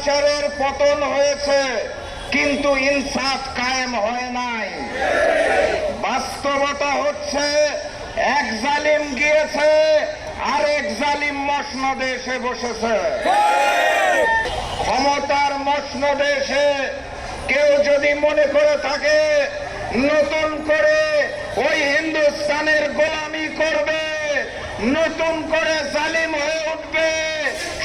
স্বৈরাচারের পতন হয়েছে, কিন্তু ইনসাফ কায়েম হয় নাই। বাস্তবতা হচ্ছে এক জালিম গিয়েছে, আরেক জালিম মসনদে এসে বসেছে। ক্ষমতার মসনদে এসে কেউ যদি মনে করে থাকে নতুন করে ওই হিন্দুস্তানের গোলামি করবে, নতুন করে জালিম হয়ে উঠবে,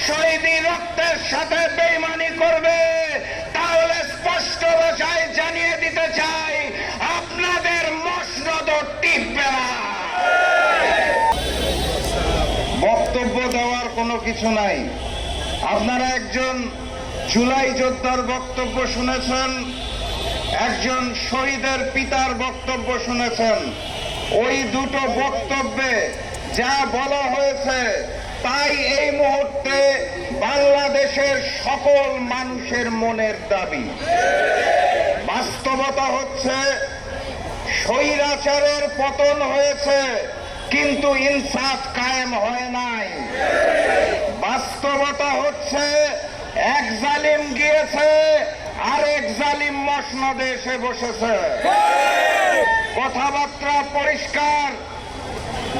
শহীদি রক্তের সাথে বেঈমানি করবে, তাহলে স্পষ্ট ভাষায় জানিয়ে দিতে চাই, আপনাদের মসনদ টিকবে না। বক্তব্য দেওয়ার কোনো কিছু নাই। আপনারা একজন জুলাই যোদ্ধার বক্তব্য শুনেছেন, একজন শহীদের পিতার বক্তব্য শুনেছেন। ওই দুটো বক্তব্যে যা বলা হয়েছে তাই এই মুহূর্তে বাংলাদেশের সকল মানুষের মনের দাবি। বাস্তবতা হচ্ছে স্বৈরাচারের পতন হয়েছে, কিন্তু ইনসাফ কায়েম হয় নাই। বাস্তবতা হচ্ছে এক জালিম গিয়েছে, আরেক জালিম মসনদে এসে বসেছে। কথাবার্তা পরিষ্কার,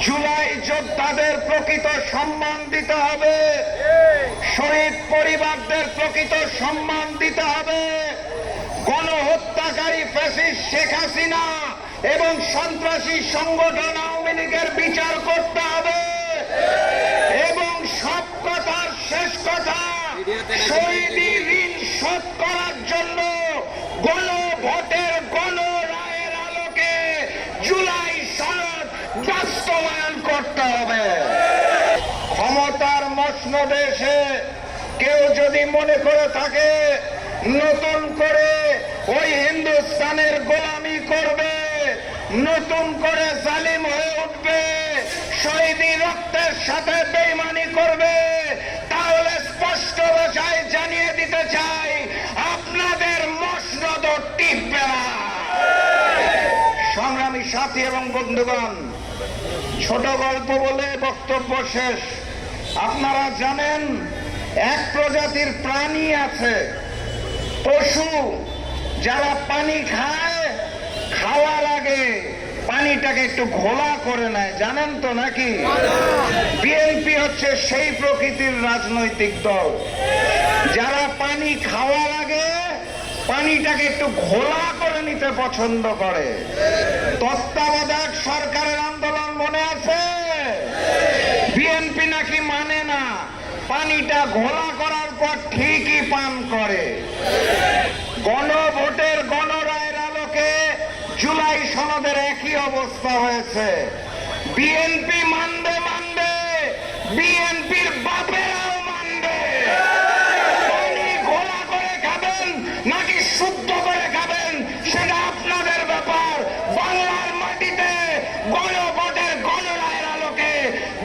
জুলাই যোদ্ধাদের প্রকৃত সম্মান দিতে হবে, শহীদ পরিবারদের প্রকৃত সম্মান দিতে হবে, গণহত্যাকারী ফ্যাসিস্ট শেখ হাসিনা এবং সন্ত্রাসী সংগঠন আওয়ামী লীগের বিচার করতে হবে, এবং সব কথার শেষ কথা, শহীদি ঋণ শোধ করার জন্য গণভোটের গণরায়ের আলোকে জুলাই সনদ বাস্তবায়ন করতে হবে। ক্ষমতার মসনদে এসে কেউ যদি মনে করে থাকে নতুন করে ওই হিন্দুস্তানের গোলামি করবে, নতুন করে জালিম হয়ে উঠবে, শহীদি রক্তের সাথে বেঈমানি করবে, তাহলে স্পষ্ট ভাষায় জানিয়ে দিতে চাই, আপনাদের মসনদ টিকবে না। সংগ্রামী সাথী এবং বন্ধুগণ, ছোট গল্প বলে বক্তব্য শেষ। আপনারা জানেন এক প্রজাতির প্রাণী আছে, পশু, যারা পানি খায়, খাওয়ার আগে পানিটাকে একটু ঘোলা করে নেয়, জানেন তো নাকি? বিএনপি হচ্ছে সেই প্রকৃতির রাজনৈতিক দল যারা পানি খাওয়ার আগে পানিটাকে একটু ঘোলা করে নিতে পছন্দ করে। তত্ত্বাবধায়ক সরকারের আন্দোলন মনে আছে? বিএনপি নাকি মানে না, পানিটা ঘোলা করার পর ঠিকই পান করে। গণভোটের গণরায়ের আলোকে জুলাই সনদের একই অবস্থা হয়েছে। বিএনপি মানবে মানবে, বিএনপির বাপেরাও মানবে। পানি ঘোলা করে খাবেন নাকি শুদ্ধ করে খাবেন সেটা আপনাদের ব্যাপার। বাংলার মাটিতে গণভোটের গণরায়ের আলোকে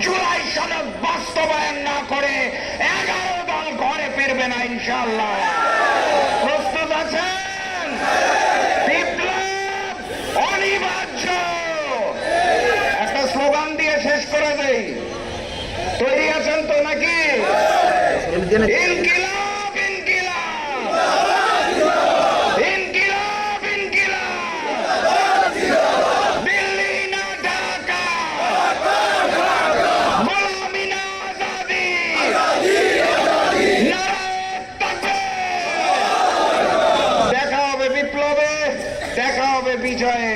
জুলাই সনদ বাস্তবায়ন না করে 11 দল ঘরে ফিরবে না ইনশাআল্লাহ। প্রস্তুত আছেন? বিপ্লব অনিবার্য। একটা স্লোগান দিয়ে শেষ করে দেই, তৈরি আছেন তো নাকি? ইনকিলাব ইনকিলাব, ইনকিলাব ইনকিলাব, দিল্লি না ঢাকা, গোলামি না আজাদি, নারায়ে তাকবীর। দেখা হবে বিপ্লবে, দেখা হবে বিজয়ে।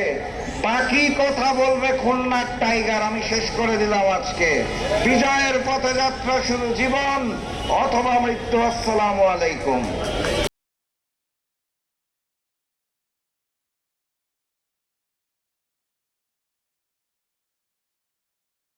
বাকি কথা বলবে খুলনার টাইগার। আমি শেষ করে দিলাম আজকে। বিজয়ের পথে যাত্রা শুরু, জীবন অথবা মৃত্যু। আসসালামু আলাইকুম।